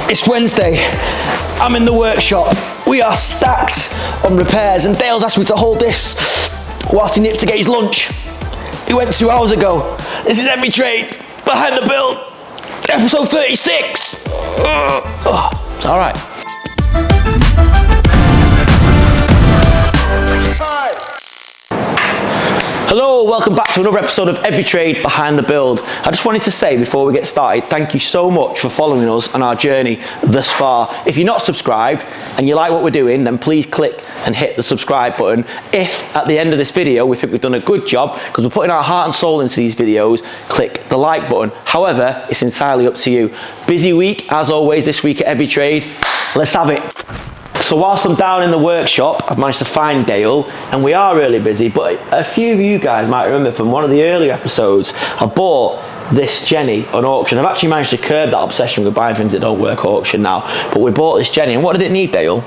It's Wednesday, I'm in the workshop. We are stacked on repairs and Dale's asked me to hold this whilst he nips to get his lunch. He went 2 hours ago. This is episide behind the build, episode 36. It's all right. Hello, welcome back to another episode of Every Trade Behind the Build. I just wanted to say before we get started, thank you so much for following us on our journey thus far. If you're not subscribed and you like what we're doing, then please click and hit the subscribe button. If at the end of this video we think we've done a good job, because we're putting our heart and soul into these videos, click the like button. However, it's entirely up to you. Busy week, as always, this week at Every Trade. Let's have it. So whilst I'm down in the workshop, I've managed to find Dale, and we are really busy, but a few of you guys might remember from one of the earlier episodes, I bought this Jenny on auction. I've actually managed to curb that obsession with buying things that don't work at auction now, but we bought this Jenny, and what did it need, Dale?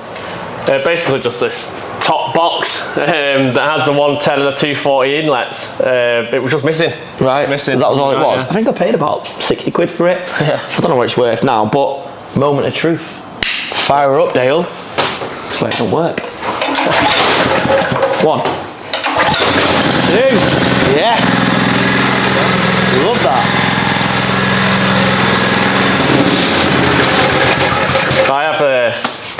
Basically just this top box that has the 110 and the 240 inlets. It was just missing. Right, missing. That was all it was. Yeah. I think I paid about 60 quid for it. Yeah. I don't know what it's worth now, but moment of truth. Fire her up, Dale. That's why it don't work. 1, 2, yes! Love that. I have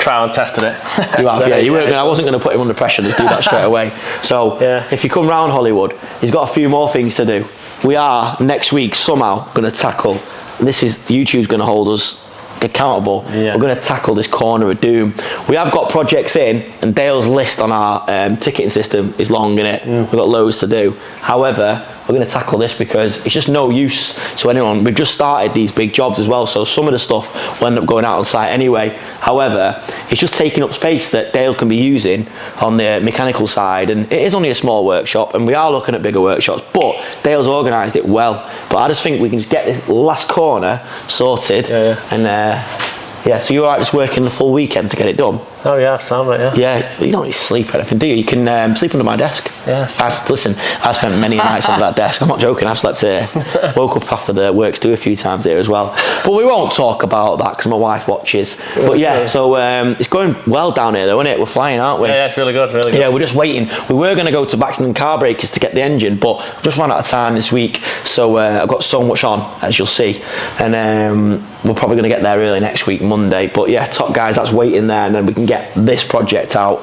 trial and tested it. You have, yeah. You weren't. I wasn't going to put him under pressure. Just do that straight away. So, yeah. If you come round Hollywood, he's got a few more things to do. We are next week somehow going to tackle. And this is YouTube's going to hold us accountable. Yeah. We're going to tackle this corner of doom. We have got projects in, and Dale's list on our ticketing system is long, innit? We've got loads to do. However, we're going to tackle this because it's just no use to anyone. We've just started these big jobs as well, so some of the stuff will end up going out on site anyway. However, it's just taking up space that Dale can be using on the mechanical side, and it is only a small workshop, and we are looking at bigger workshops, but Dale's organised it well. But I just think we can just get this last corner sorted, and yeah, so you're all right just working the full weekend to get it done? Oh yeah, sound right, yeah. Yeah, you don't need to sleep or anything, do you? You can sleep under my desk. Yes. I've spent many nights under that desk. I'm not joking, I've slept here. Woke up after the works do a few times here as well. But we won't talk about that because my wife watches. But yeah, so it's going well down here though, isn't it? We're flying, aren't we? Yeah, it's really good, really good. Yeah, we're just waiting. We were going to go to Baxton Car Breakers to get the engine, but we've just run out of time this week. So I've got so much on, as you'll see. And we're probably going to get there early next week, Monday. But yeah, top guys, that's waiting there, and then we can get this project out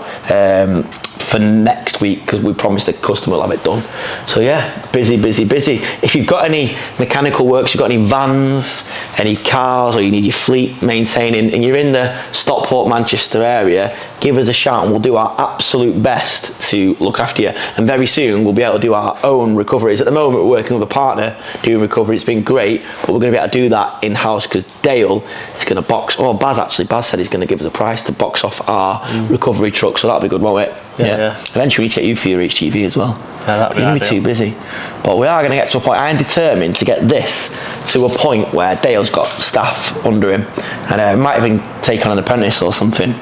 for next week because we promised the customer we'll have it done. So yeah, busy, busy, busy. If you've got any mechanical works, you've got any vans, any cars, or you need your fleet maintaining, and you're in the Stockport, Manchester area, give us a shout and we'll do our absolute best to look after you. And very soon we'll be able to do our own recoveries. At the moment we're working with a partner doing recovery. It's been great, but we're going to be able to do that in-house because Dale is going to box, Baz said he's going to give us a price to box off our recovery truck, so that'll be good, won't it? Yeah. Eventually we need to get you for your HGV as well. Yeah, that'd be You're going to be too busy. But we are going to get to a point. I am determined to get this to a point where Dale's got staff under him, and might even take on an apprentice or something.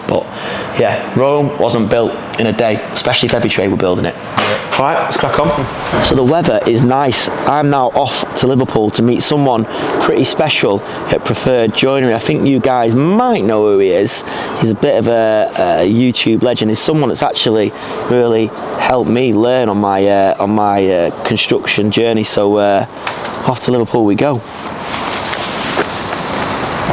But yeah, Rome wasn't built in a day, especially if Every Trade were building it. All right, let's crack on. So the weather is nice. I'm now off to Liverpool to meet someone pretty special at Preferred Joinery. I think you guys might know who he is. He's a bit of a YouTube legend. He's someone that's actually really helped me learn on my construction journey. So off to Liverpool we go.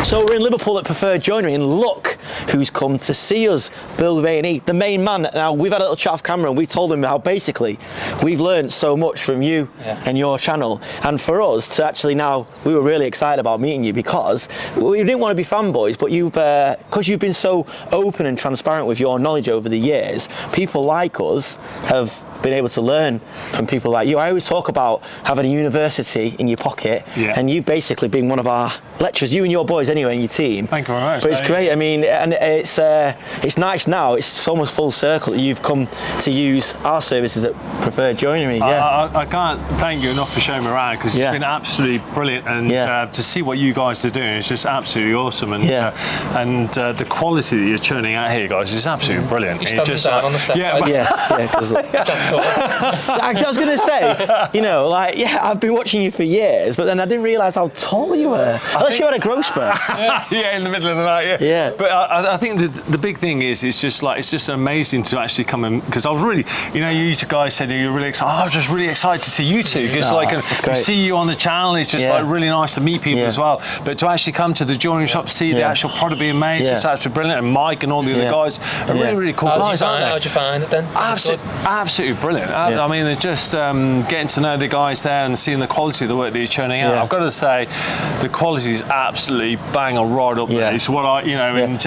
So we're in Liverpool at Preferred Joinery, and look who's come to see us, Build with A&E, the main man. Now, we've had a little chat off camera and we told him how basically we've learned so much from you and your channel. And for us to actually now, we were really excited about meeting you because we didn't want to be fanboys, but because you've been so open and transparent with your knowledge over the years, people like us have been able to learn from people like you. I always talk about having a university in your pocket, and you basically being one of our lecturers, you and your boys anyway, and your team. Thank you very much. But it's great. I mean, and it's nice now. It's almost full circle that you've come to use our services at Preferred Joinery. Yeah. I can't thank you enough for showing me around because it's been absolutely brilliant, and to see what you guys are doing is just absolutely awesome. And the quality that you're churning out here, guys, is absolutely brilliant. You just down on the step. Yeah, because I was going to say, you know, like, yeah, I've been watching you for years, but then I didn't realise how tall you were. Unless you had a growth spurt. Yeah, in the middle of the night. Yeah. But I think the big thing is, it's just amazing to actually come in, because I was really, you know, you guys said you were really excited. I was just really excited to see you two, because you see you on the channel. It's just like really nice to meet people as well. But to actually come to the joinery shop, see the actual product being made, it's actually brilliant. And Mike and all the other guys are really, really cool guys, aren't they? How'd you find it then? Absolutely brilliant. I mean, they're just getting to know the guys there and seeing the quality of the work that you're churning out. I've got to say, the quality is absolutely bang on right up there. It's what and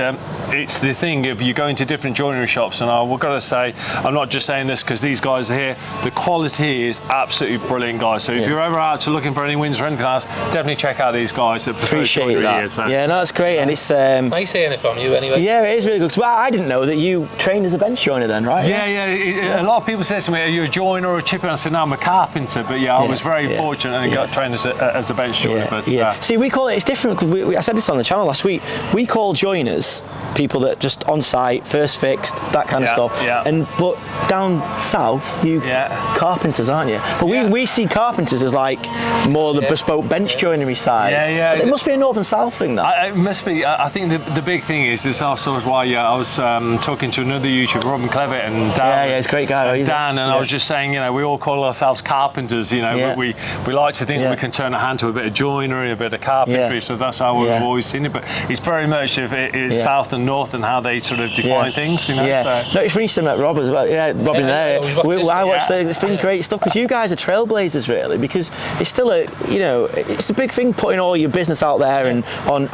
it's the thing of you go into different joinery shops, and I've got to say, I'm not just saying this because these guys are here, the quality is absolutely brilliant, guys. So if you're ever out to looking for any wins or anything else, definitely check out these guys that appreciate that. Yeah, no, that's great. And it's nice hearing it from you anyway. Yeah, it is really good. Well, I didn't know that you trained as a bench joiner then, right? Yeah. A lot of people say to me, are you a joiner or a chipper? And I said, no, I'm a carpenter. But I was very fortunate and got trained as a bench joiner. But see, we call it, it's different, because I said this on the channel last week, we call joiners people that just on site, first fixed, that kind of stuff. But down south, you carpenters, aren't you? But we see carpenters as like more the bespoke bench joinery side. It must be a north and south thing, that. It must be. I think the big thing is this. Also, is why I was talking to another YouTuber, Robin Clevitt, and Dan. It's a great guy. Dan, and I was just saying, you know, we all call ourselves carpenters. You know, but we like to think that we can turn a hand to a bit of joinery, a bit of carpentry. So that's how we've always seen it. But it's very much if it is south and north and how they sort of define things. You know. No, it's recent met Rob as well. Robin there. I watched it. It's been great stuff, because you guys are trailblazers, really, because it's still it's a big thing putting all your business out there and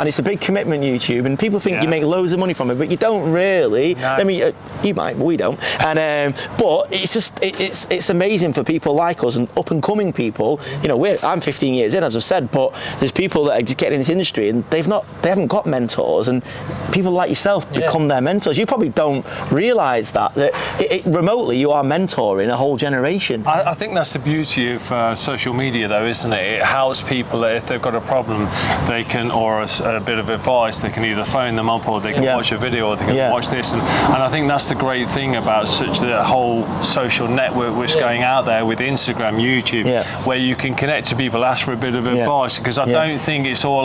it's a big commitment, YouTube, and people think you make loads of money from it, but you don't really. No. I mean, you might, but we don't. And but it's just it's amazing for people like us and up and coming people. You know, I'm 15 years in, as I've said, but there's people that are just getting in this industry and they haven't got mentors, and people like yourself become their mentors. You probably don't realise that remotely you are mentoring a whole generation. I think that's the beauty of social media, though, isn't it? It helps people that if they've got a problem, they can, or a bit of advice, they can either phone them up or they can watch a video or they can watch this. And I think that's the great thing about such the whole social network which is going out there with Instagram, YouTube, where you can connect to people, ask for a bit of advice, because I don't think it's all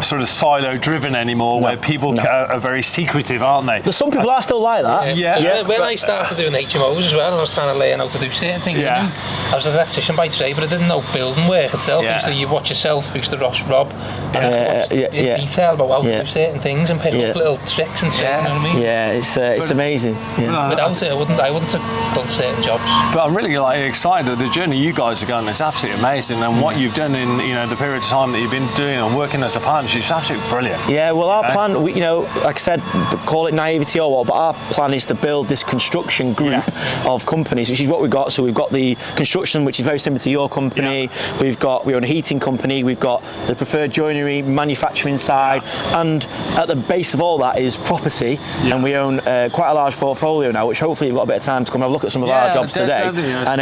sort of silo driven anymore, where people are very secretive, aren't they? But some people are still like that. When I started doing HMOs as well, and I was trying to learn how to do certain things. I was an electrician by trade, but I didn't know building work itself. You watch yourself, used to Rob, and watch in detail about how to do certain things and pick up little tricks and shit. You know what I mean? Yeah, it's amazing. Without it, I wouldn't have done certain jobs. But I'm really excited that the journey you guys are going is absolutely amazing, and what you've done in the period of time that you've been doing and working as a partnership is absolutely brilliant. Yeah, well, our plan, like I said, call it naivety or what, but our plan is to build this construction group of companies, which is what we've got. So we've got the construction, which is very similar to your company. We own a heating company. We've got the preferred joinery manufacturing side, and at the base of all that is property. And we own quite a large portfolio now, which hopefully you've got a bit of time to come and have a look at some of our jobs today. And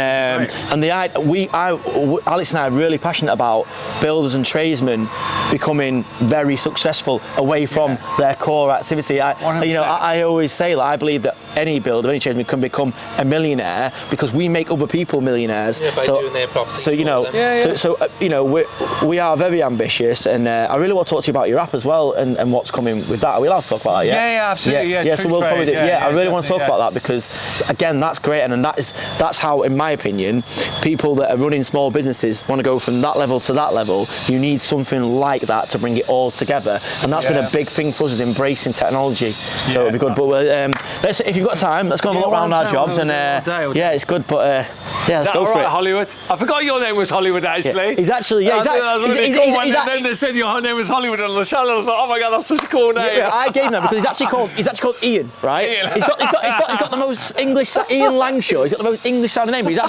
Alex and I are really passionate about builders and tradesmen becoming very successful away from their core activity. I always say, I believe that any builder, any tradesman can become a millionaire because we make other people millionaires. By doing their property. We are very ambitious, and I really want to talk to you about your app as well and what's coming with that. Are we allowed to talk about that? Yeah, absolutely. So we'll probably do. I really want to talk about that, because again, that's great, and that's how, in my opinion, people that are running small businesses want to go from that level to that level. You need something like that to bring it all together, and that's been a big thing for us, is embracing technology. So it'll be good. But if you've got time, let's go and look around our jobs, and it's good. But let's go for it. Hollywood. I forgot your name was Hollywood, actually. He's actually That's really cool. And then they said your name was Hollywood on the channel. I thought, oh my god, that's such a cool name. I gave him that because he's actually called Ian, right? Ian. He's got the most English, Ian Langshaw. He's got the most English sounding name. But he's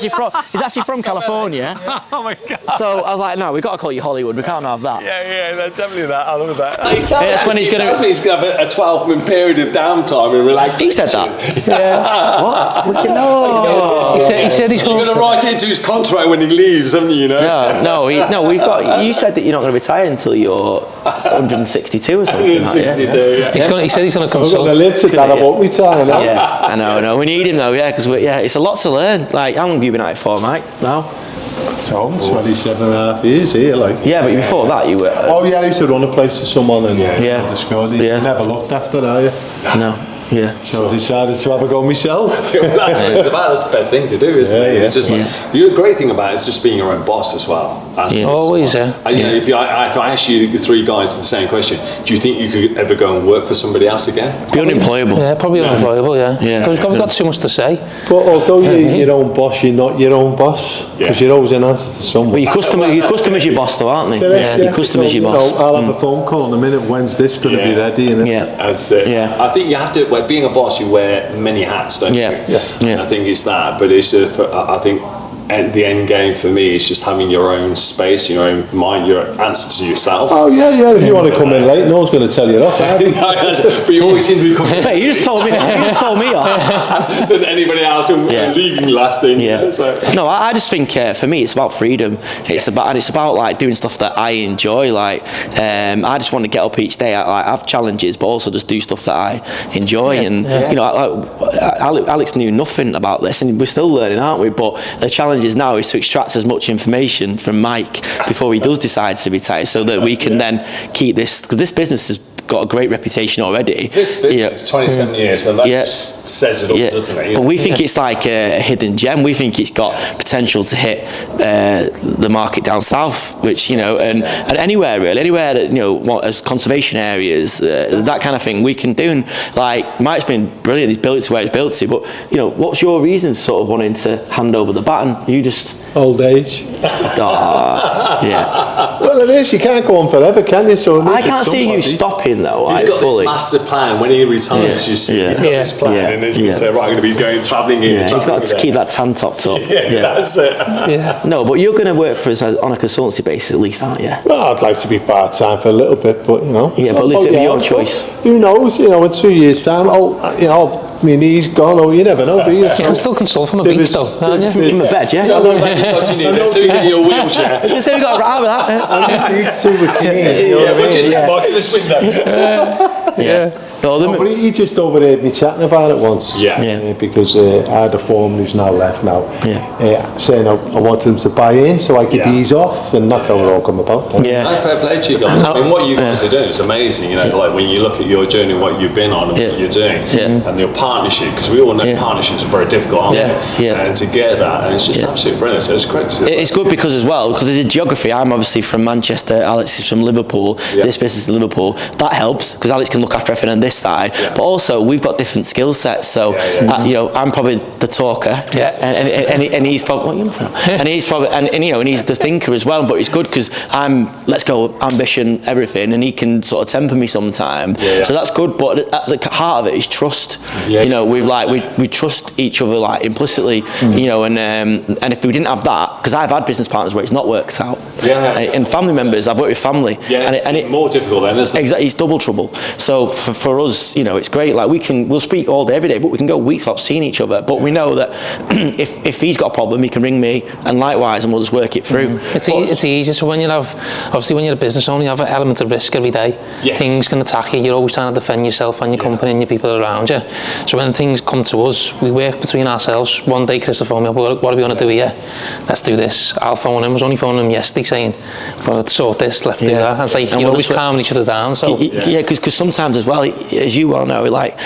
actually from California. Oh my god. So I was like, no, we've got to call you Hollywood. We can't have that. Yeah, definitely that. I love that. That's when he's going to have a 12 12-month period of downtime and relaxation. He said that. Yeah. What? No. He said he's You're going to write it into his contract when he leaves, haven't you? No, we've got. You said that you're not going to retire until you're 162 or something. 162, yeah. He said he's going to consult. I'm going to live to that. I won't retire now. Yeah, I know. We need him though, yeah, because it's a lot to learn. Like, how long have you been at it for, Mike? Now? So 27.5 years here, like. Yeah, but before that, you were. Oh yeah, I used to run a place for someone and discovered it. Yeah. Never looked after, are you? No. Yeah. So I decided to have a go myself. That's what it's about. That's the best thing to do, isn't it? It's just the great thing about it is just being your own boss as well. Always, yeah. And, you know, if I ask you the three guys the same question, do you think you could ever go and work for somebody else again? Be unemployable. Yeah, probably unemployable. Yeah. Because we've got too much to say. But although you're your own boss, you're not your own boss because you're always an answer to someone. Well, your customer's your boss, though, aren't they? Yeah. Your customer's your boss. I'll have a phone call in a minute. When's this going to be ready? That's it. Yeah. I think you have to. Like, being a boss, you wear many hats, don't you? Yeah. I think it's that, but it's. I think the end game for me is just having your own space, your own mind, your answer to yourself. Oh yeah. If you want to come in late, no one's going to tell you off. But you always seem to be coming. Hey, you just told me off. Than anybody else and leaving last thing. Yeah. So. No, I just think for me it's about freedom. It's about like doing stuff that I enjoy. Like I just want to get up each day. I have challenges, but also just do stuff that I enjoy. And you know, Alex knew nothing about this, and we're still learning, aren't we? But the challenge is now is to extract as much information from Mike before he does decide to retire, so that we can then keep this, because this business has got a great reputation already. This business is 27 years, and that just says it all, doesn't it? But we think it's like a hidden gem. We think it's got potential to hit the market down south, which, you know, and anywhere really, anywhere that, you know, as conservation areas, that kind of thing we can do. And like Mike's been brilliant. He's built it to where he's built it. But you know, what's your reasons sort of wanting to hand over the baton? You just old age. Yeah. Well, it is. You can't go on forever, can you? So I can't see you stopping though. He's got this master plan. When he retires, he's got this plan, and he's going to say, right, I'm going to be going travelling here. He's got to keep that tan topped up. That's it. No, but you're going to work for us on a consultancy basis at least, aren't you? Well, I'd like to be part-time for a little bit, but you know. Yeah, but listen, your choice. Who knows? You know, in 2 years' time, you know, my knee's gone, or you never know, do you? You can still consult from a beach, though, can't you? From a bed, yeah? I know because you need it, so you get your wheelchair. You say we got a right with that. These two were keen. But you didn't mark this window. But he just overheard me chatting about it once. Because I had a foreman who's now left now, saying I wanted him to buy in so I could ease off, and that's how it all come about. No, fair play to you guys. I mean, what you guys are doing is amazing. You know, like when you look at your journey, what you've been on, and what you're doing, and your partnership, because we all know partnerships are very difficult, aren't they? And to get that, and it's just absolutely brilliant. So it's great. It's good because as well, because there's a geography. I'm obviously from Manchester. Alex is from Liverpool. This business is Liverpool. That helps because Alex can look after everything on this side. But also we've got different skill sets. So you know, I'm probably the talker, and he's probably and he's probably and you know, and he's the thinker as well. But it's good because I'm let's go ambition everything, and he can sort of temper me sometime. So that's good. But at the heart of it is trust. You know, we trust each other like implicitly. You know, and if we didn't have that, because I've had business partners where it's not worked out. And family members, I've worked with family. And it's more difficult then, isn't it? Exactly, it's double trouble. So for us, you know, it's great. Like we'll speak all day, every day, but we can go weeks without seeing each other. But we know that if he's got a problem, he can ring me, and likewise, and we'll just work it through. It's easy. So when you have, obviously, when you're a business owner, you have an element of risk every day. Things can attack you. You're always trying to defend yourself and your company and your people around you. So when things come to us, we work between ourselves. One day, Chris will phone me up. What do we want to do here? Let's do this. I'll phone him. I was only phoning him yesterday saying, well, let's sort this. Let's do that. And it's like you're always calming each other down. So because sometimes as well, as you well know, like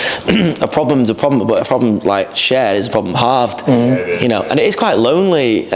a problem's a problem, but a problem like shared is a problem halved. You know, and it is quite lonely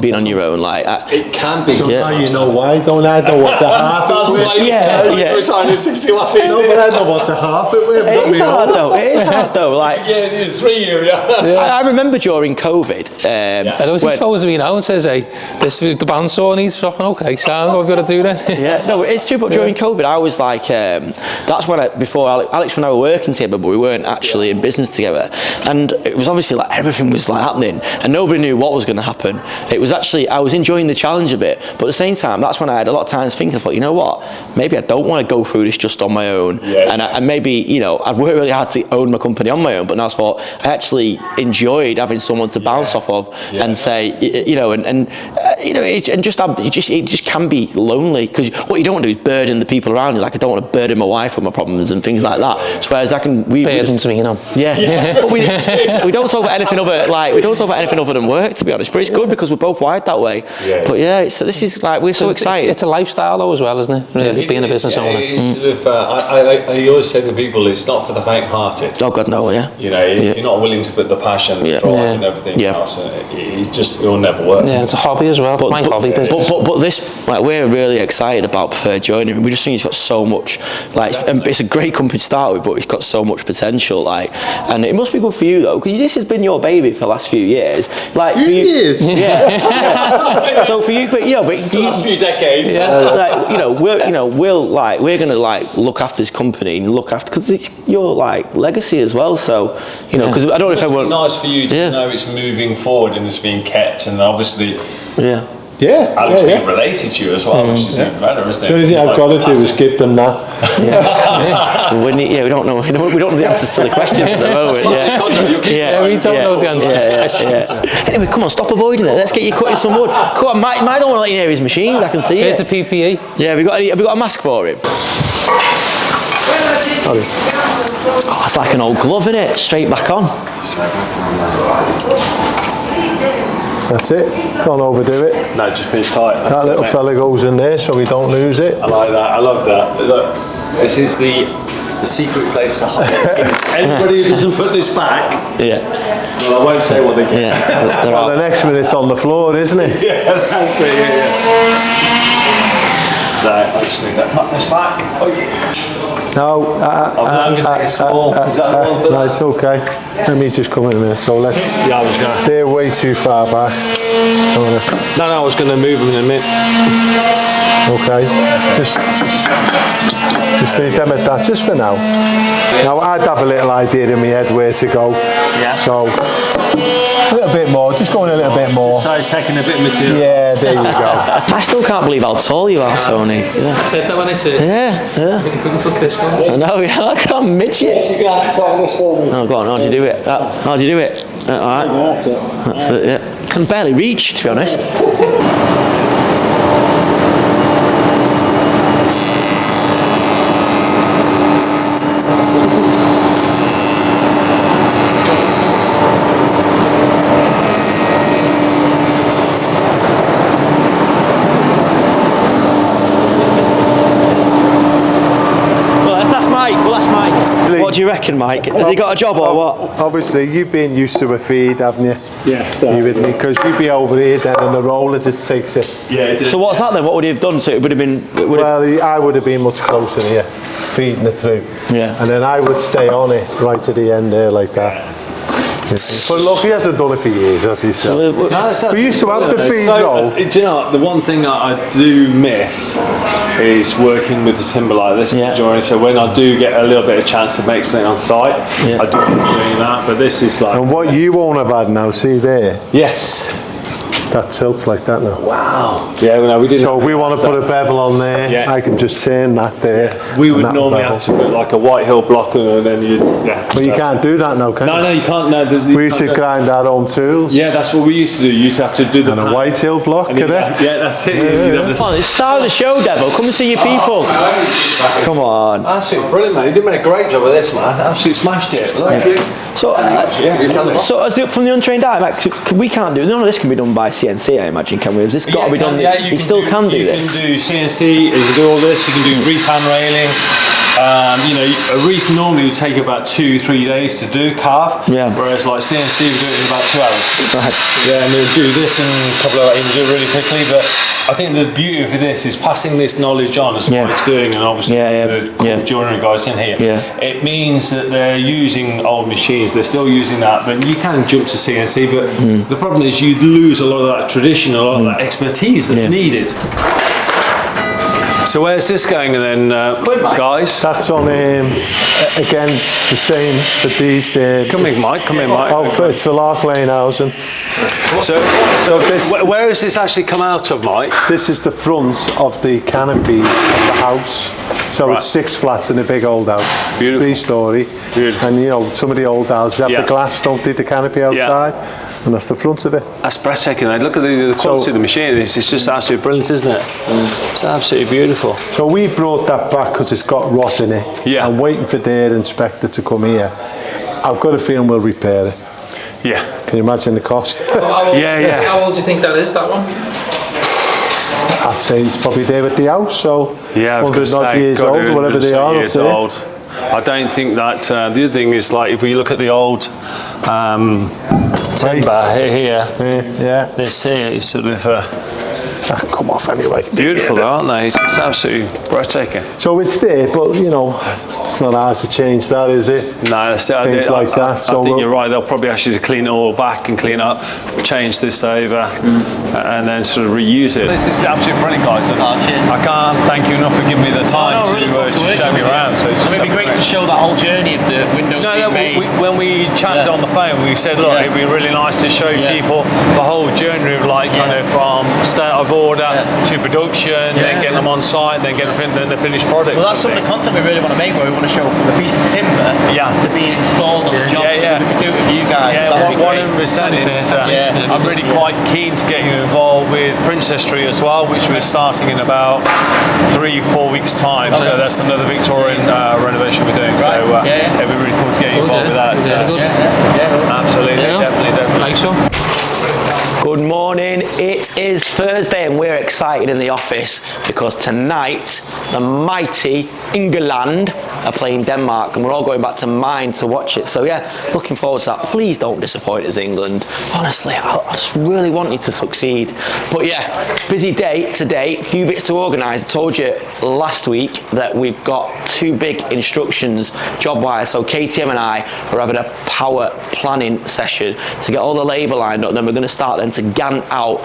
being on your own. Like it can be. So now you know why, don't I? Know what's a half. That's why. Yeah. Retiring at 61. No, but I know what's a half. It is hard though. It is hard mad though. Like, yeah, 3 years. I remember during COVID. I don't think phones me now and says, "Hey, this the bandsaw needs fucking okay. So what we've got to do then." Yeah, no, it's true. But during COVID, I was like, that's when before Alex and I were working together, but we weren't actually in business together. And it was obviously like everything was like happening, and nobody knew what was going to happen. It was actually I was enjoying the challenge a bit, but at the same time, that's when I had a lot of times thinking, I thought, you know what, maybe I don't want to go through this just on my own, and maybe, you know, I'd worked really hard to own my company on my own, but now I thought I actually enjoyed having someone to bounce off of and say, you know, and you know, it just can be lonely, because what you don't want to do is burden the people around you. Like, I don't want to burden my wife with my problems and things like that. So whereas burdens me, you know. Yeah, but we don't talk about anything other than work, to be honest. But it's good because we're both wired that way. But yeah, this is like, we're so excited. It's a lifestyle though as well, isn't it? Really, being a business owner. I always say to people, it's not for the faint-hearted. Oh God, no, yeah. You know, if you're not willing to put the passion, the drive, and everything else, it'll never work. Yeah, it's a hobby as well. It's my hobby business. But this, like, we're really excited about Preferred Joinery. We just think it's got so much, like, it's a great company to start with, but it's got so much potential, like, and it must be good for you though, because this has been your baby for the last few years. Like, for you, years? Yeah. So for you, but you know, the last few decades. Like, you know, we're gonna like look after this company and look after, because it's your like legacy as well. So, you know, because I don't know if everyone. It's nice for you to know it's moving forward and it's being kept, and obviously. Alex being related to you as well, which is even better, isn't it? The only thing I've got to do is give them that. We don't know the answers to the questions at the moment. We don't know the answers to the questions. Anyway, come on, stop avoiding it. Let's get you cutting some wood. Come on, Mike don't want to let you near his machine. I can see Here's it. Here's the PPE. Yeah, have we got a mask for him? Oh, it's like an old glove, isn't it? Straight back on. That's it. Don't overdo it. No, just pinch tight. That little fella goes in there so we don't lose it. I like that. I love that. Look, this is the secret place to hide. Anybody who doesn't put this back. Well, I won't say what they get. Well, the next minute's on the floor, isn't it? That's it. So I just need to put this back. No, I've long as it's small. Is that the one for no, it's okay. Let me just come in there. So let's. I was going. They're way too far back. No, I was going to move them in a minute. Okay, just need them at that, just for now. Now I'd have a little idea in my head where to go. So a little bit more, just going a little bit more. So it's taking a bit of material. Yeah, there you go. I still can't believe how tall you are, Tony. I said that when I said. I know, like a midget. You're going to have to tighten this for me. Oh, go on, how'd you do it? How'd you do it? Alright. That's it, yeah. Can barely reach, to be honest. What do you reckon, Mike? Has he got a job or what? Obviously, you've been used to a feed, haven't you? Yeah. You with me? Because you'd be over here then, and the roller just takes it. Yeah, it does. So what's that then? What would he have done? So it would have been. I would have been much closer here, feeding it through. Yeah. And then I would stay on it right to the end there, like that. But look, he hasn't done it for years, has he? So. We used to have the feed roll. Do you know, the one thing I do miss is working with the timber like this. So when I do get a little bit of chance to make something on site, I do enjoy doing that. But this is like. And what you won't have had now, see there? Yes. That tilts like that now. Wow. Yeah, well, no, we didn't. So if we want to put a bevel on there, I can just turn that there. We would normally have to put like a white hill block and then you. But you can't do that now, can you? No, you can't. No, we used to grind our own tools. Yeah, that's what we used to do. You used to have to do the. And a white hill block, correct? Yeah, that's it. Come on, it's start of the show, Devil. Come and see your people. Come on. Absolutely brilliant, man. You did make a great job of this, man. Absolutely smashed it. Thank you. So as from the untrained eye, Max, we can't do. None of this can be done by CNC, I imagine. Can we? Has this got to be done? You still can do this. You can do CNC. You can do all this. You can do repan railing. You know, a wreath normally would take about 2-3 days to do carve, whereas like CNC we do it in about 2 hours. Right. Yeah, and we'll do this and a couple of items do it really quickly. But I think the beauty of this is passing this knowledge on as Mike's doing, and obviously the joinery guys in here. It means that they're using old machines. They're still using that, but you can jump to CNC. But the problem is you lose a lot of that tradition, a lot of that expertise that's needed. So where's this going then, guys? That's on, again, the same for these. Come in, Mike, come in, Mike. Oh, it's for 𝗕𝗨𝗚𝗟𝗃. So this, where has this actually come out of, Mike? This is the front of the canopy of the house. So it's 6 flats in a big old house. Beautiful. 3-storey. Beautiful. And you know, some of the old houses have the glass, don't they, the canopy outside? And that's the front of it. That's breathtaking. Look at the quality of the machine. It's just absolutely brilliant, isn't it? It's absolutely beautiful. So we brought that back because it's got rot in it. Yeah. I'm waiting for their inspector to come here. I've got a feeling we'll repair it. Yeah. Can you imagine the cost? How old do you think that is, that one? I'd say it's probably there at the house, so 100 odd years old, whatever they are up there. Old. I don't think that, the other thing is, like, if we look at the old timber here, this here is sort of come off anyway. Beautiful, aren't they? It's absolutely breathtaking. So it's there, but you know, it's not hard to change that, is it? No, things like that. So I think you're right. They'll probably ask you to clean it all back and clean up, change this over, and then sort of reuse it. This is absolutely brilliant, guys. I can't thank you enough for giving me the time to show me around. So it's it'd be great to show that whole journey of the windows being made. When we chatted on the phone, we said, look, it'd be really nice to show people the whole journey of, like, kind of from start of order to production, then getting them on site, then getting the finished product. Well, that's some of the content we really want to make, where we want to show from a piece of timber to being installed on the job, so we can do it with you guys. Yeah, 100%. I'm really quite keen to get you involved with Princessry as well, which we're starting in about 3-4 weeks' time. So that's another Victorian renovation we're doing. So it'd be really cool to get you involved with that. Absolutely, definitely. Like so. Good morning, it is Thursday and we're excited in the office because tonight the mighty England are playing Denmark and we're all going back to mine to watch it. So yeah, looking forward to that. Please don't disappoint us, England. Honestly, I just really want you to succeed. But yeah, busy day today, few bits to organise. I told you last week that we've got 2 big instructions job-wise. So KTM and I are having a power planning session to get all the labour lined up. Then we're going to start then to Gantt out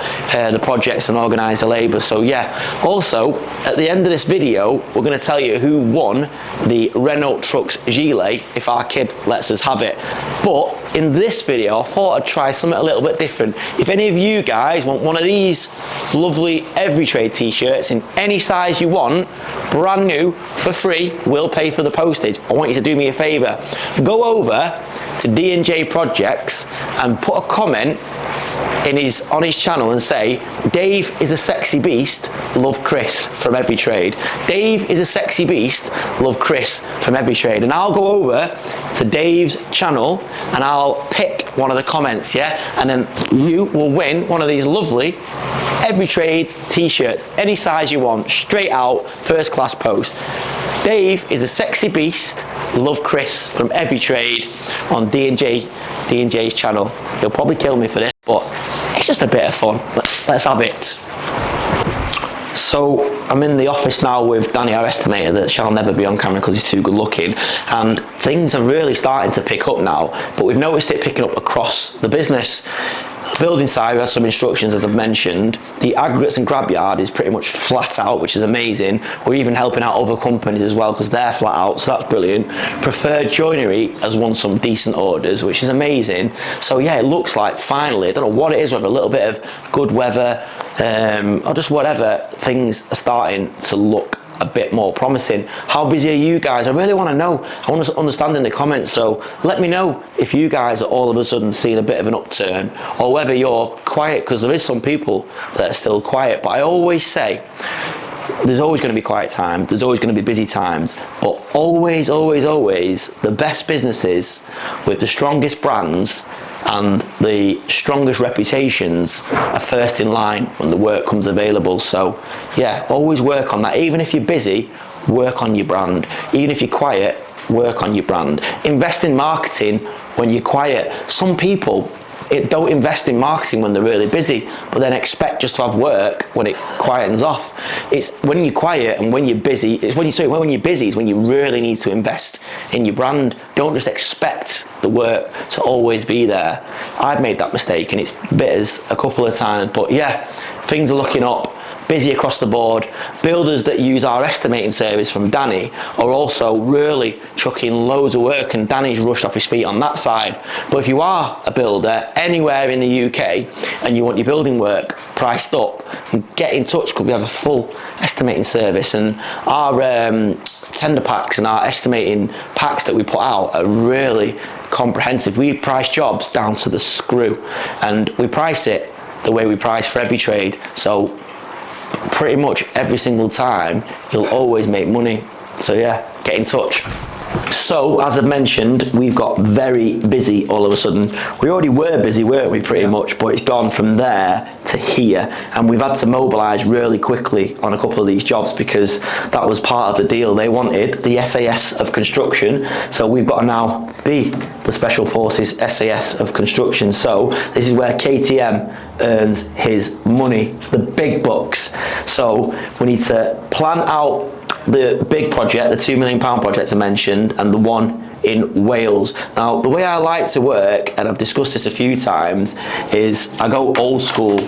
the projects and organise the labour. So yeah, also at the end of this video we're going to tell you who won the Renault Trucks Gilet if our kid lets us have it. But in this video I thought I'd try something a little bit different. If any of you guys want one of these lovely Every Trade t-shirts in any size you want, brand new, for free, we'll pay for the postage. I want you to do me a favour. Go over to D&J Projects and put a comment on his channel and say, Dave is a sexy beast, love Chris from Every Trade. Dave is a sexy beast, love Chris from Every Trade. And I'll go over to Dave's channel and I'll pick one of the comments, and then you will win one of these lovely Every Trade t-shirts, any size you want, straight out, first class post. Dave is a sexy beast, love Chris from Every Trade on D&J's channel. He'll probably kill me for this, but it's just a bit of fun. Let's have it. So I'm in the office now with Danny, our estimator, that shall never be on camera because he's too good looking, and things are really starting to pick up now, but we've noticed it picking up across the business. The building side, we have some instructions, as I've mentioned. The aggregates and grab yard is pretty much flat out, which is amazing. We're even helping out other companies as well because they're flat out, so that's brilliant. Preferred Joinery has won some decent orders, which is amazing. So yeah, it looks like finally, I don't know what it is, whether a little bit of good weather or just whatever, things are starting to look a bit more promising. How busy are you guys? I really want to know. I want to understand in the comments, so let me know if you guys are all of a sudden seeing a bit of an upturn or whether you're quiet, because there is some people that are still quiet. But I always say there's always going to be quiet times, there's always going to be busy times, but always, always, always the best businesses with the strongest brands and the strongest reputations are first in line when the work comes available. So yeah, always work on that. Even if you're busy, work on your brand. Even if you're quiet, work on your brand. Invest in marketing when you're quiet. Some people don't invest in marketing when they're really busy, but then expect just to have work when it quietens off. It's when you're quiet and when you're busy, when you're busy is when you really need to invest in your brand. Don't just expect the work to always be there. I've made that mistake and it's bit us a couple of times, but yeah, things are looking up. Busy across the board. Builders that use our estimating service from Danny are also really chucking loads of work, and Danny's rushed off his feet on that side. But if you are a builder anywhere in the UK and you want your building work priced up, get in touch because we have a full estimating service, and our tender packs and our estimating packs that we put out are really comprehensive. We price jobs down to the screw, and we price it the way we price for every trade. So pretty much every single time you'll always make money. So yeah, get in touch. So as I mentioned, we've got very busy all of a sudden. We already were busy, weren't we, pretty much, but it's gone from there to here, and we've had to mobilise really quickly on a couple of these jobs because that was part of the deal. They wanted the SAS of construction, so we've got to now be the Special Forces SAS of construction. So this is where KTM earns his money, the big bucks. So we need to plan out the big project, the £2 million project I mentioned, and the one in Wales. Now, the way I like to work, and I've discussed this a few times, is I go old school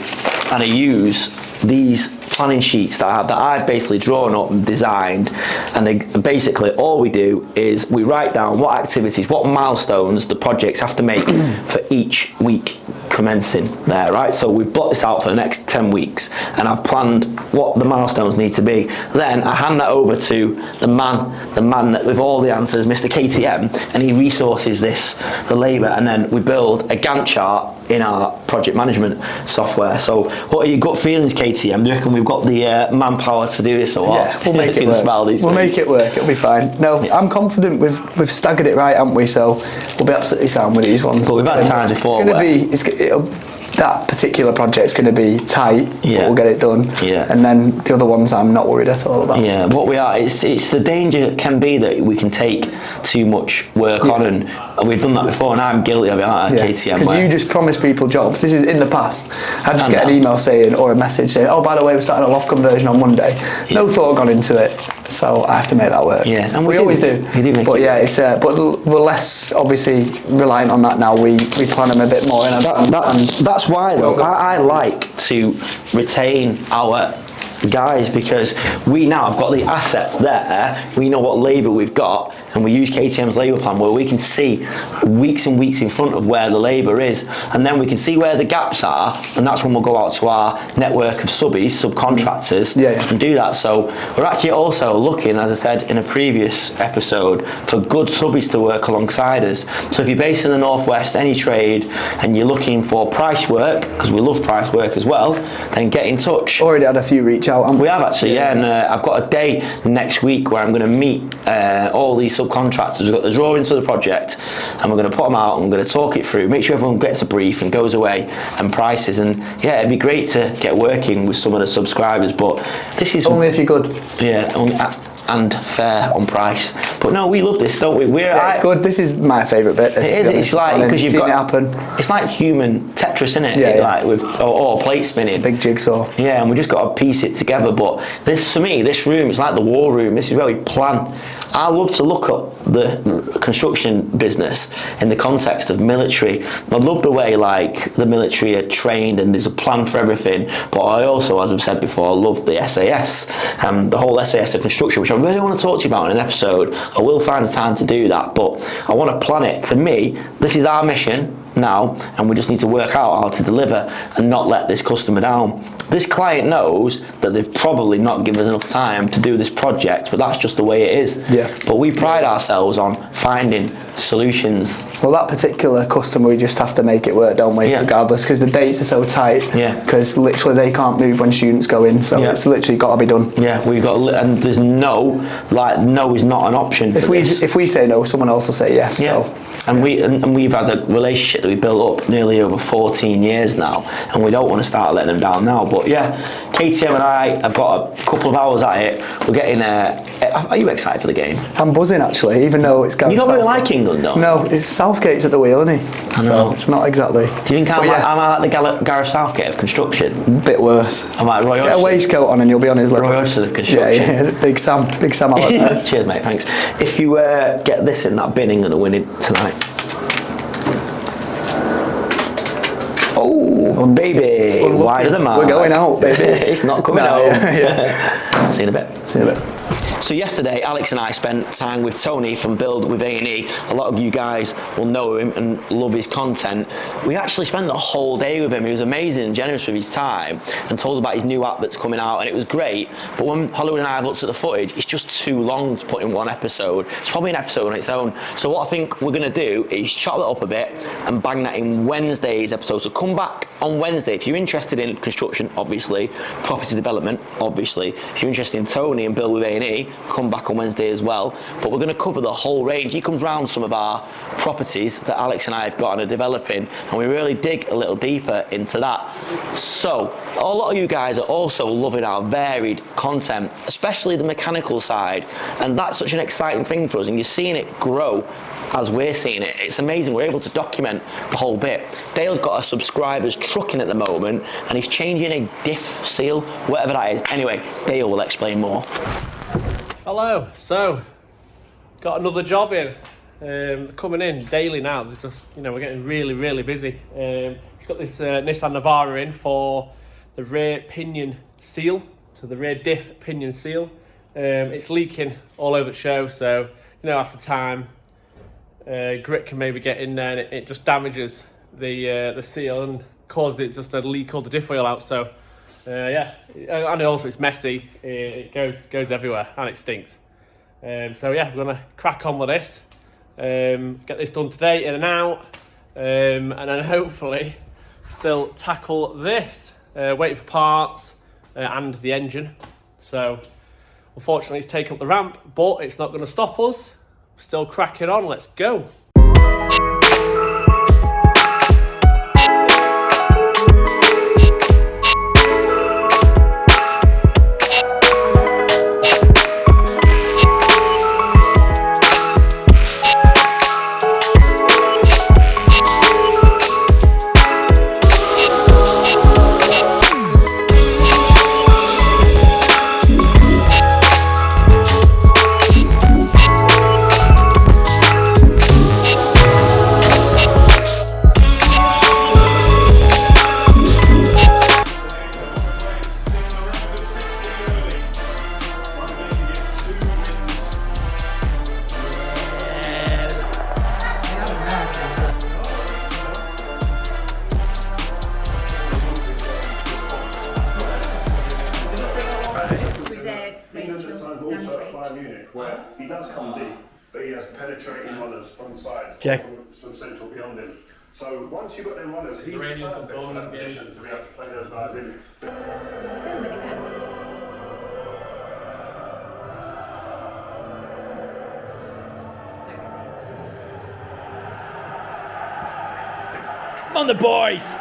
and I use these planning sheets that I've basically drawn up and designed, and basically all we do is we write down what activities, what milestones the projects have to make for each week commencing there, right? So we've blocked this out for the next 10 weeks and I've planned what the milestones need to be. Then I hand that over to the man that with all the answers, Mr. KTM, and he resources the labour, and then we build a Gantt chart in our project management software. So what are your gut feelings, KTM? Do you reckon we've got the manpower to do this, or what? Yeah, we'll make it work. We'll make it work, it'll be fine. No, yeah. I'm confident we've staggered it right, haven't we? So we'll be absolutely sound with these ones. But we've had times before. That particular project's going to be tight, but we'll get it done. Yeah. And then the other ones I'm not worried at all about. Yeah, what we are, it's the danger can be that we can take too much work on, and we've done that before, and I'm guilty of it, aren't I, KTM? Because you just promise people jobs. This is in the past. I just get an email saying, or a message saying, oh, by the way, we're starting a loft conversion on Monday. No thought gone into it, so I have to make that work. Yeah, and we always do. We do make but it yeah, it's but we're less obviously reliant on that now. We plan them a bit more in advance. That's why though I like to retain our guys, because we now have got the assets there, we know what labour we've got, and we use KTM's labour plan where we can see weeks and weeks in front of where the labour is, and then we can see where the gaps are, and that's when we'll go out to our network of subcontractors and do that. So we're actually also looking, as I said in a previous episode, for good subbies to work alongside us. So if you're based in the Northwest, any trade, and you're looking for price work, because we love price work as well, then get in touch. Already had a few reach out. We have actually, and I've got a day next week where I'm going to meet all these subcontractors. We've got the drawings for the project, and we're going to put them out and we're going to talk it through, make sure everyone gets a brief and goes away and prices. And yeah, it'd be great to get working with some of the subscribers, but this is only if you're good. Yeah, and fair on price. But no, we love this, don't we? It's good. This is my favourite bit. It is. It's like, because you've got it happen. It's like human Tetris, isn't it? Yeah. Like with or plate spinning. Big jigsaw. Yeah, and we just got to piece it together. But this, for me, this room, it's like the war room. This is where we plan. I love to look at the construction business in the context of military. I love the way like the military are trained and there's a plan for everything. But I also, as I've said before, I love the SAS, the whole SAS of construction, which I really want to talk to you about in an episode. I will find the time to do that, but I want to plan it. For me, this is our mission now, and we just need to work out how to deliver and not let this customer down. This client knows that they've probably not given us enough time to do this project, but that's just the way it is. Yeah. But we pride ourselves on finding solutions. Well, that particular customer, we just have to make it work, don't we? Yeah. Regardless, because the dates are so tight. Yeah. Because literally they can't move when students go in, so it's literally got to be done. Yeah, we've got, and there's no is not an option. If we say no, someone else will say yes. Yeah. So. And we've had a relationship that we built up nearly over 14 years now, and we don't want to start letting them down now. But yeah, KTM and I have got a couple of hours at it. We're getting. Are you excited for the game? I'm buzzing actually, even though it's going. You don't really like England, though. No, it's Southgate's at the wheel, isn't he? I know. So it's not exactly. Do you think I'm like the Gareth Southgate of construction? Bit worse. I'm like Roy Hodgson. Get a waistcoat on and you'll be on his level. Roy Hodgson of construction. Yeah, Big Sam. I like that. Cheers, mate. Thanks. If you get this in that bin, England are winning tonight. Oh, baby! Wide of the mark. We're going out, baby. It's not coming out. Yeah. See you in a bit. See you in a bit. So yesterday, Alex and I spent time with Tony from Build with A&E. A lot of you guys will know him and love his content. We actually spent the whole day with him. He was amazing and generous with his time and told us about his new app that's coming out, and it was great. But when Hollywood and I have looked at the footage, it's just too long to put in one episode. It's probably an episode on its own. So what I think we're going to do is chop that up a bit and bang that in Wednesday's episode. So come back on Wednesday if you're interested in construction, obviously, property development, obviously. If you're interested in Tony and Build with A&E, come back on Wednesday as well. But we're going to cover the whole range. He comes round some of our properties that Alex and I have got and are developing, and we really dig a little deeper into that. So a lot of you guys are also loving our varied content, especially the mechanical side, and that's such an exciting thing for us, and you're seeing it grow as we're seeing it. It's amazing. We're able to document the whole bit. Dale's got a subscribers trucking at the moment, and he's changing a diff seal, whatever that is. Anyway, Dale will explain more. Hello. So, got another job in. Coming in daily now. They're just, we're getting really, really busy. We've got this Nissan Navara in for the rear pinion seal, so the rear diff pinion seal. It's leaking all over the show, so after time, grit can maybe get in there, and it just damages the seal and causes it just to leak all the diff oil out. So. And also it's messy, it goes everywhere and it stinks. So yeah, we're going to crack on with this, get this done today, in and out, and then hopefully still tackle this, waiting for parts and the engine. So unfortunately it's taken up the ramp, but it's not going to stop us. Still cracking on, let's go. Some central beyond him. So once you've got them runners, he's the perfect position to be able to play those guys in. Come on, the boys!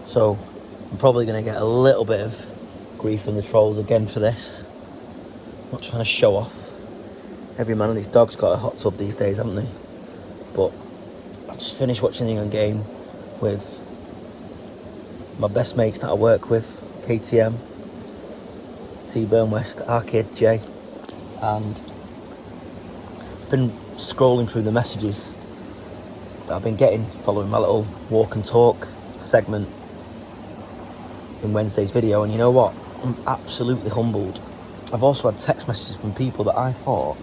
So I'm probably going to get a little bit of grief from the trolls again for this. I'm not trying to show off. Every man and his dog's got a hot tub these days, haven't they? But I've just finished watching the England game with my best mates that I work with, KTM, 𝗕𝗨𝗟𝗗𝗔𝗧, and been scrolling through the messages that I've been getting following my little walk and talk segment in Wednesday's video, and you know what? I'm absolutely humbled. I've also had text messages from people that I thought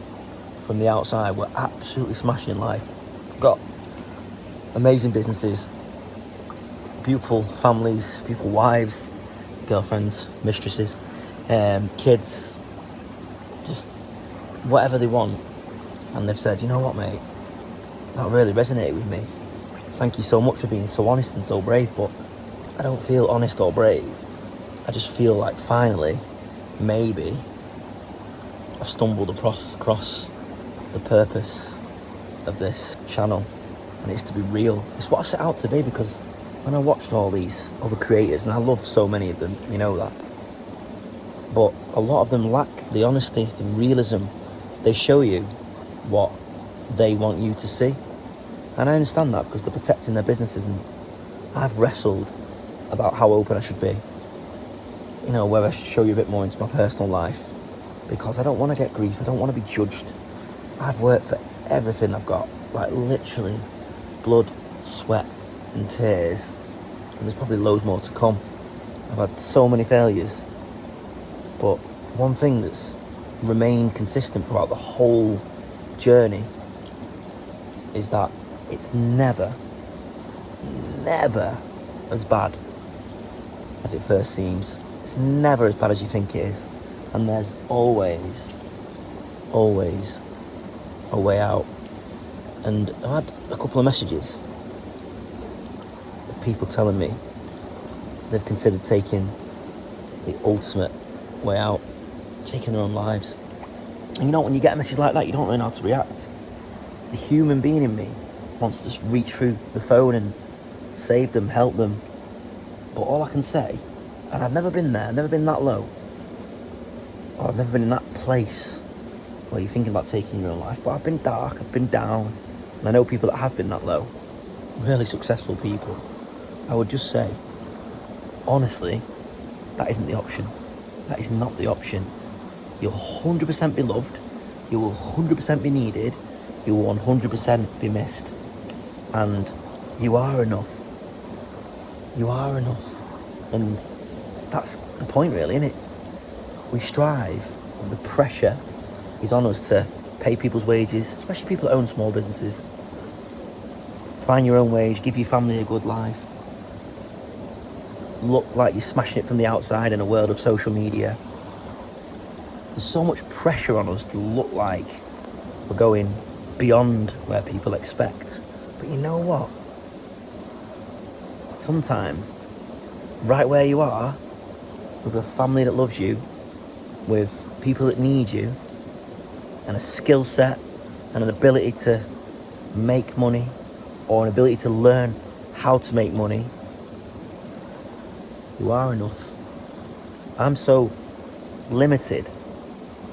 from the outside were absolutely smashing life. I've got amazing businesses, beautiful families, beautiful wives, girlfriends, mistresses, kids, just whatever they want, and they've said, you know what, mate, that really resonated with me. Thank you so much for being so honest and so brave, but I don't feel honest or brave I just feel like finally, maybe, I've stumbled across the purpose of this channel, and it's to be real. It's what I set out to be, because when I watched all these other creators, and I love so many of them, you know that, but a lot of them lack the honesty, the realism. They show you what they want you to see, and I understand that because they're protecting their businesses, and I've wrestled about how open I should be, you know, whether I should show you a bit more into my personal life, because I don't want to get grief, I don't want to be judged. I've worked for everything I've got, like literally blood, sweat and tears, and there's probably loads more to come. I've had so many failures, but one thing that's remained consistent throughout the whole journey is that it's never as bad as it first seems. It's never as bad as you think it is, and there's always a way out. And I've had a couple of messages of people telling me they've considered taking the ultimate way out, taking their own lives. And you know, when you get a message like that, you don't really know how to react. The human being in me wants to just reach through the phone and save them, help them. But all I can say, and I've never been there, I've never been that low, or I've never been in that place where you're thinking about taking your own life, but I've been dark, I've been down, and I know people that have been that low, really successful people. I would just say, honestly, that isn't the option. That is not the option. You'll 100% be loved, you will 100% be needed, you will 100% be missed, and you are enough. You are enough. And that's the point really, isn't it? We strive, and the pressure is on us to pay people's wages, especially people that own small businesses. Find your own wage, give your family a good life. Look like you're smashing it from the outside in a world of social media. There's so much pressure on us to look like we're going beyond where people expect. But you know what? Sometimes, right where you are, with a family that loves you, with people that need you, and a skill set and an ability to make money, or an ability to learn how to make money, you are enough. I'm so limited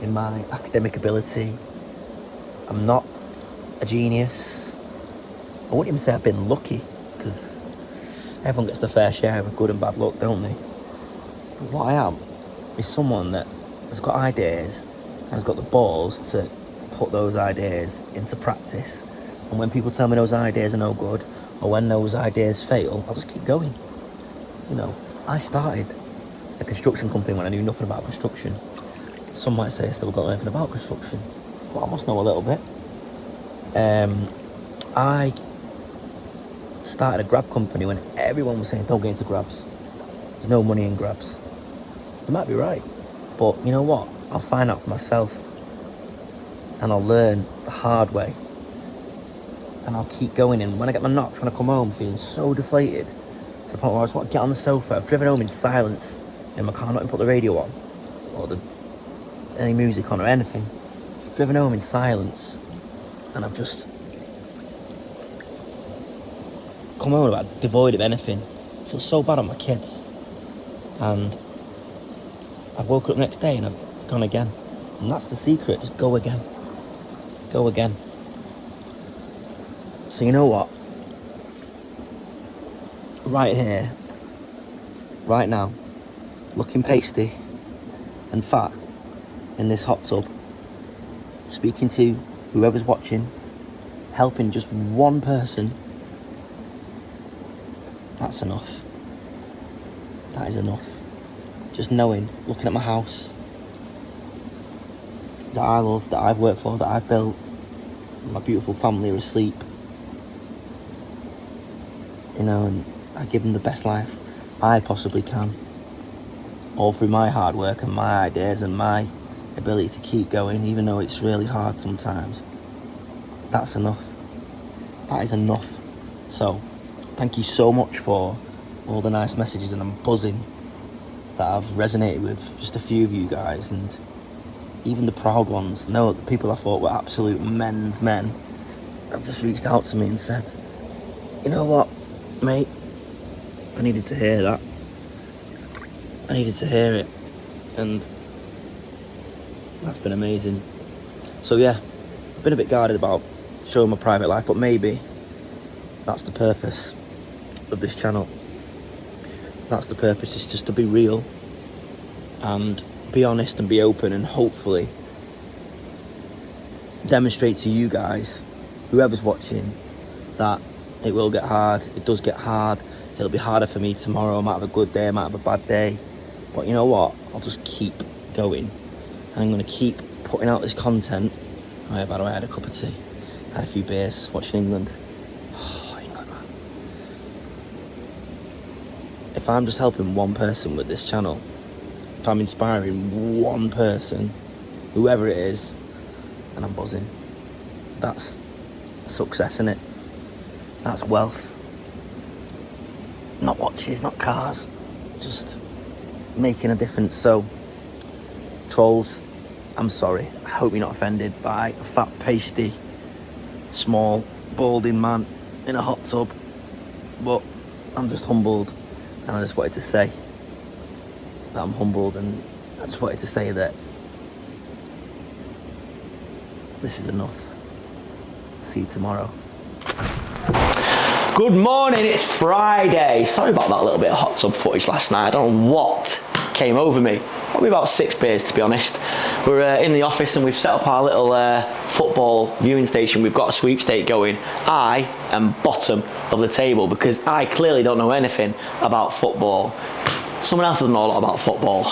in my academic ability. I'm not a genius. I wouldn't even say I've been lucky, because everyone gets their fair share of good and bad luck, don't they? But what I am is someone that has got ideas and has got the balls to put those ideas into practice. And when people tell me those ideas are no good, or when those ideas fail, I'll just keep going. You know, I started a construction company when I knew nothing about construction. Some might say I still don't know anything about construction, but I must know a little bit. I started a grab company when everyone was saying don't get into grabs. There's no money in grabs. They might be right, but you know what? I'll find out for myself, and I'll learn the hard way, and I'll keep going. And when I get my knock, trying to come home feeling so deflated, to the point where I just want to get on the sofa. I've driven home in silence in my car, not even put the radio on, or any music on or anything. Driven home in silence, and I've just come home about devoid of anything. I feel so bad on my kids, and I've woken up the next day and I've gone again. And that's the secret, just go again. Go again. So you know what? Right here, right now, looking pasty and fat in this hot tub, speaking to whoever's watching, helping just one person, that's enough. That is enough. Just knowing, looking at my house that I love, that I've worked for, that I've built, my beautiful family are asleep, you know, and I give them the best life I possibly can, all through my hard work and my ideas and my ability to keep going, even though it's really hard sometimes. That's enough. That is enough. So, thank you so much for all the nice messages, and I'm buzzing that I've resonated with, just a few of you guys, and even the proud ones. No, the people I thought were absolute men's men have just reached out to me and said, you know what, mate, I needed to hear that. I needed to hear it, and that's been amazing. So yeah, I've been a bit guarded about showing my private life, but maybe that's the purpose of this channel. That's the purpose, is just to be real and be honest and be open, and hopefully demonstrate to you guys, whoever's watching, that it will get hard. It does get hard. It'll be harder for me tomorrow. I might have a good day, I might have a bad day, but you know what, I'll just keep going. I'm going to keep putting out this content. Oh yeah, by the way, I had a cup of tea, I had a few beers watching England. Oh, England, man. If I'm just helping one person with this channel, if I'm inspiring one person, whoever it is, and I'm buzzing, that's success, innit? That's wealth. Not watches, not cars, just making a difference. So, trolls, I'm sorry. I hope you're not offended by a fat, pasty, small, balding man in a hot tub. But I'm just humbled, and I just wanted to say that I'm humbled, and I just wanted to say that this is enough. See you tomorrow. Good morning, it's Friday. Sorry about that little bit of hot tub footage last night. I don't know what came over me. Probably about 6 beers, to be honest. We're in the office and we've set up our little football viewing station. We've got a sweepstake going. I am bottom of the table because I clearly don't know anything about football. Someone else doesn't know a lot about football.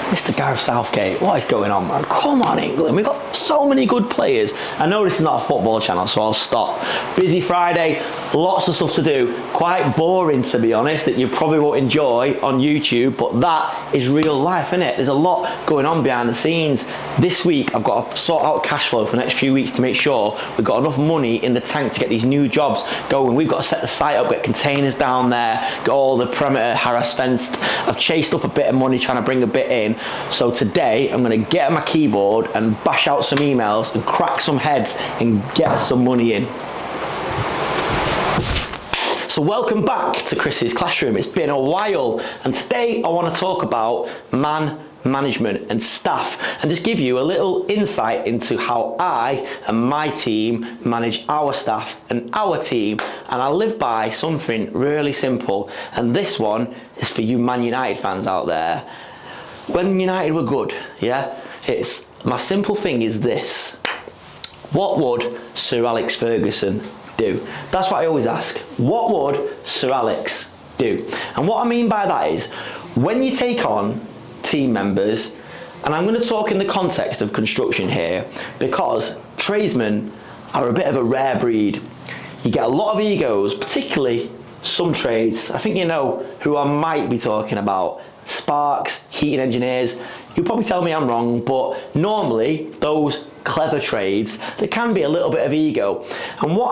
Mr. 𝗕𝗨𝗟𝗏, what is going on, man? Come on, England. We've got so many good players. I know this is not a football channel, so I'll stop. Busy Friday, lots of stuff to do. Quite boring, to be honest, that you probably won't enjoy on YouTube, but that is real life, isn't it? There's a lot going on behind the scenes. This week, I've got to sort out cash flow for the next few weeks to make sure we've got enough money in the tank to get these new jobs going. We've got to set the site up, get containers down there, get all the perimeter harass fenced. I've chased up a bit of money trying to bring a bit in. So today I'm going to get on my keyboard and bash out some emails and crack some heads and get us some money in. So welcome back to Chris's Classroom. It's been a while, and today I want to talk about management and staff, and just give you a little insight into how I and my team manage our staff and our team. And I live by something really simple, and this one is for you Man United fans out there. When United were good, yeah, it's my simple thing is this: what would Sir Alex Ferguson do? That's what I always ask. What would Sir Alex do? And what I mean by that is, when you take on team members, and I'm going to talk in the context of construction here, because tradesmen are a bit of a rare breed. You get a lot of egos, particularly some trades. I think you know who I might be talking about. Sparks, heating engineers. You'll probably tell me I'm wrong, but normally those clever trades, there can be a little bit of ego. And what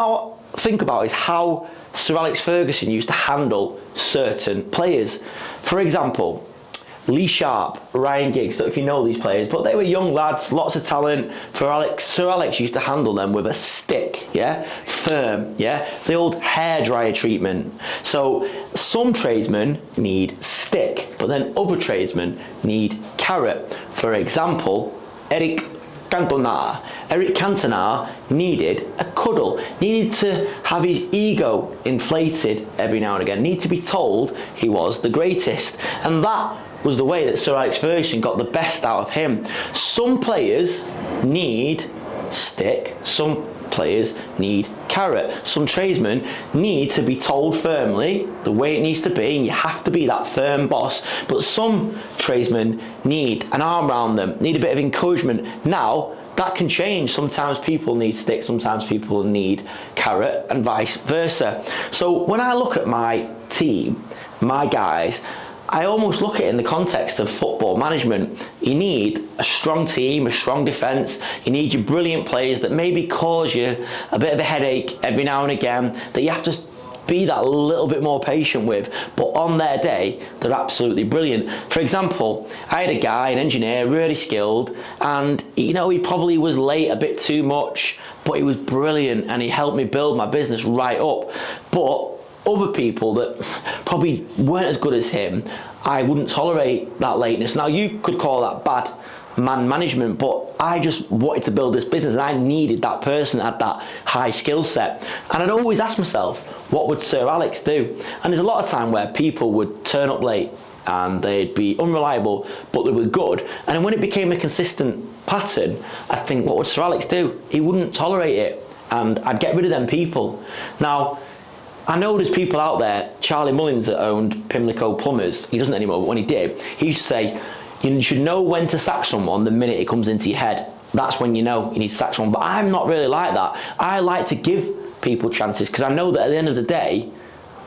I think about is how Sir Alex Ferguson used to handle certain players. For example, Lee Sharp, Ryan Giggs, don't know if you know these players, but they were young lads, lots of talent. Sir Alex used to handle them with a stick, yeah? Firm, yeah? The old hairdryer treatment. So some tradesmen need stick, but then other tradesmen need carrot. For example, Eric Cantona. Eric Cantona needed a cuddle, needed to have his ego inflated every now and again, needed to be told he was the greatest. And that was the way that Sir Alex Ferguson got the best out of him. Some players need stick, some players need carrot. Some tradesmen need to be told firmly the way it needs to be, and you have to be that firm boss. But some tradesmen need an arm around them, need a bit of encouragement. Now, that can change. Sometimes people need stick, sometimes people need carrot, and vice versa. So when I look at my team, my guys, I almost look at it in the context of football management. You need a strong team, a strong defence. You need your brilliant players that maybe cause you a bit of a headache every now and again, that you have to be that little bit more patient with, but on their day, they're absolutely brilliant. For example, I had a guy, an engineer, really skilled, and you know, he probably was late a bit too much, but he was brilliant and he helped me build my business right up. But other people that probably weren't as good as him, I wouldn't tolerate that lateness. Now, you could call that bad man management, but I just wanted to build this business and I needed that person at that high skill set. And I'd always ask myself, what would Sir Alex do? And there's a lot of time where people would turn up late and they'd be unreliable, but they were good. And then when it became a consistent pattern, I'd think, what would Sir Alex do? He wouldn't tolerate it, and I'd get rid of them people. Now, I know there's people out there, Charlie Mullins that owned 𝗕𝗨𝗟𝗃, he doesn't anymore, but when he did, he used to say, you should know when to sack someone the minute it comes into your head. That's when you know you need to sack someone. But I'm not really like that. I like to give people chances because I know that at the end of the day,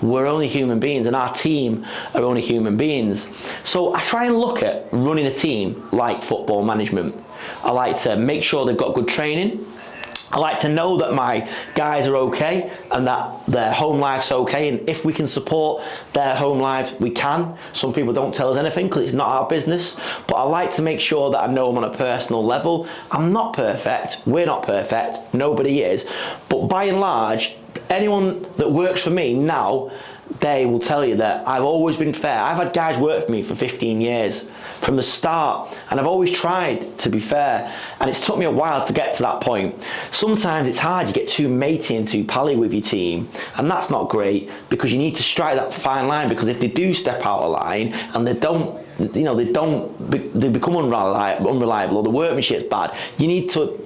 we're only human beings and our team are only human beings. So I try and look at running a team like football management. I like to make sure they've got good training. I like to know that my guys are okay and that their home life's okay, and if we can support their home lives, we can. Some people don't tell us anything because it's not our business, but I like to make sure that I know them on a personal level. I'm not perfect, we're not perfect, nobody is, but by and large, anyone that works for me now, they will tell you that I've always been fair. I've had guys work for me for 15 years from the start, and I've always tried to be fair, and it's took me a while to get to that point. Sometimes it's hard, you get too matey and too pally with your team, and that's not great because you need to strike that fine line, because if they do step out of line and they don't, you know, they become unreliable or the workmanship's bad, you need to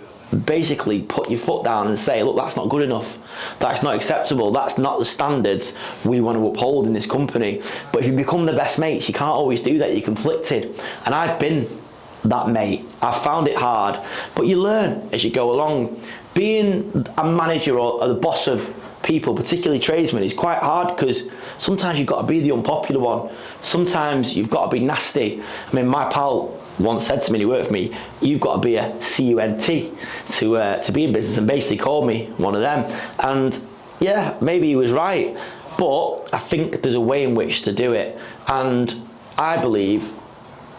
basically put your foot down and say, look, that's not good enough, that's not acceptable, that's not the standards we want to uphold in this company. But if you become the best mates, you can't always do that, you're conflicted, and I've been that mate. I've found it hard, but you learn as you go along. Being a manager or the boss of people, particularly tradesmen, is quite hard because sometimes you've got to be the unpopular one, sometimes you've got to be nasty. I mean, my pal once said to me, he worked for me, you've got to be a CUNT to be in business, and basically called me one of them. And yeah, maybe he was right, but I think there's a way in which to do it. And I believe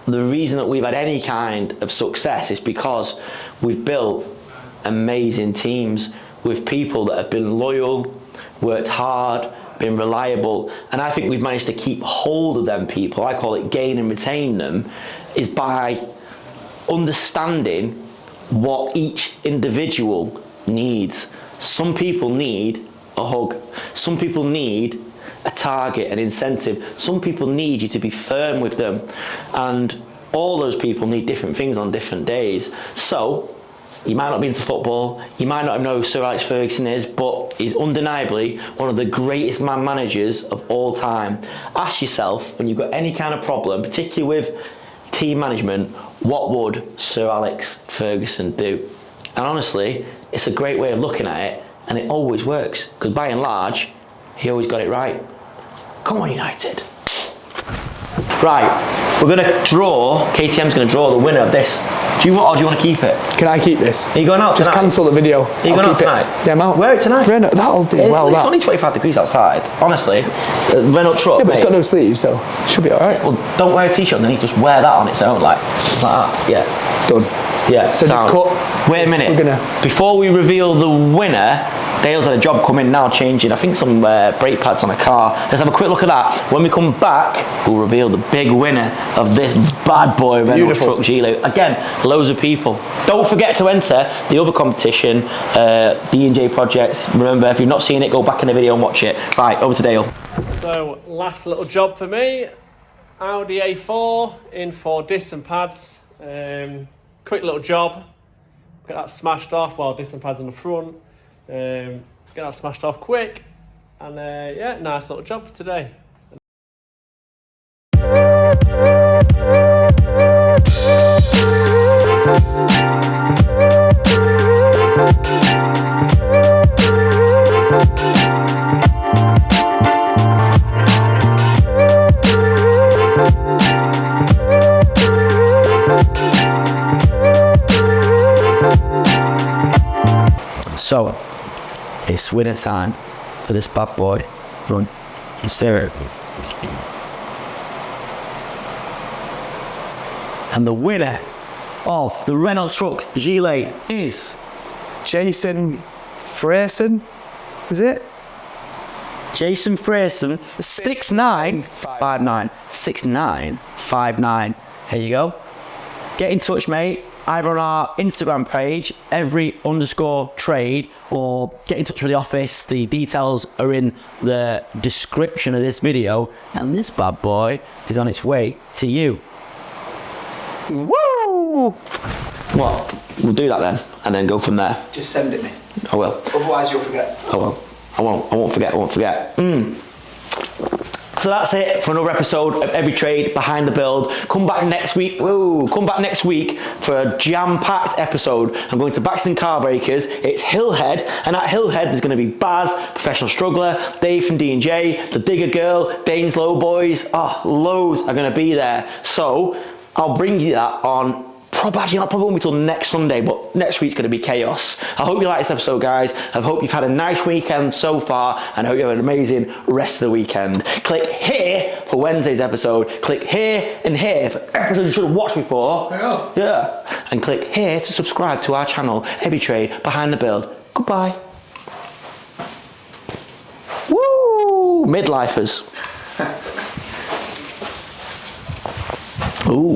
the reason that we've had any kind of success is because we've built amazing teams with people that have been loyal, worked hard, been reliable, and I think we've managed to keep hold of them people. I call it gain and retain them, is by understanding what each individual needs. Some people need a hug, some people need a target, an incentive, some people need you to be firm with them, and all those people need different things on different days. So you might not be into football, you might not know who Sir Alex Ferguson is, but he's undeniably one of the greatest man managers of all time. Ask yourself, when you've got any kind of problem, particularly with team management, what would Sir Alex Ferguson do? And honestly, it's a great way of looking at it, and it always works, because by and large, he always got it right. Come on, United. Right, we're going to draw, KTM's going to draw the winner of this. Do you want, or do you want to keep it? Can I keep this? Are you going out tonight? Just cancel the video. Are you going out tonight? Yeah, I'm out. Wear it tonight. That'll do well. It's only 25 degrees outside, honestly. Renault truck, yeah, but it's mate. got no sleeves, so it should be alright. Well, don't wear a t-shirt underneath, just wear that on its own, like that, yeah. Done. Yeah, so sound. just cut. Wait a minute. Before we reveal the winner, Dale's had a job come in now, changing, I think, some brake pads on a car. Let's have a quick look at that. When we come back, we'll reveal the big winner of this bad boy Renault truck 𝗕𝗨𝗟𝗃. Again, loads of people. Don't forget to enter the other competition, D&J Projects. Remember, if you've not seen it, go back in the video and watch it. Right, over to Dale. So, last little job for me. Audi A4 in for discs and pads. Quick little job. Get that smashed off while discs and pads on the front. Get that smashed off quick, and yeah, nice little job for today. So, it's winner time for this bad boy. Run. Steer it. And the winner of the Renault Truck Gilet is Jason Freyson, is it? Jason Freyson, 6959. 6959. Here you go. Get in touch, mate. Either on our Instagram page, every_trade, or get in touch with the office. The details are in the description of this video. And this bad boy is on its way to you. Woo! What? We'll do that then, and then go from there. Just send it me. I will. Otherwise you'll forget. I will. I won't forget. So that's it for another episode of Every Trade Behind the Build. Come back next week. Whoa, come back next week for a jam-packed episode. I'm going to Baxton Car Breakers. It's Hillhead, and at Hillhead there's going to be Baz, Professional Struggler, Dave from D&J, the Digger Girl, Dane's Low Boys. Loads are going to be there. So I'll bring you that on. Probably won't be till next Sunday, but next week's going to be chaos. I hope you like this episode, guys. I hope you've had a nice weekend so far, and I hope you have an amazing rest of the weekend. Click here for Wednesday's episode. Click here and here for episodes you should have watched before. Yeah. And click here to subscribe to our channel, Every Trade Behind the Build. Goodbye. Woo! Midlifers. Ooh.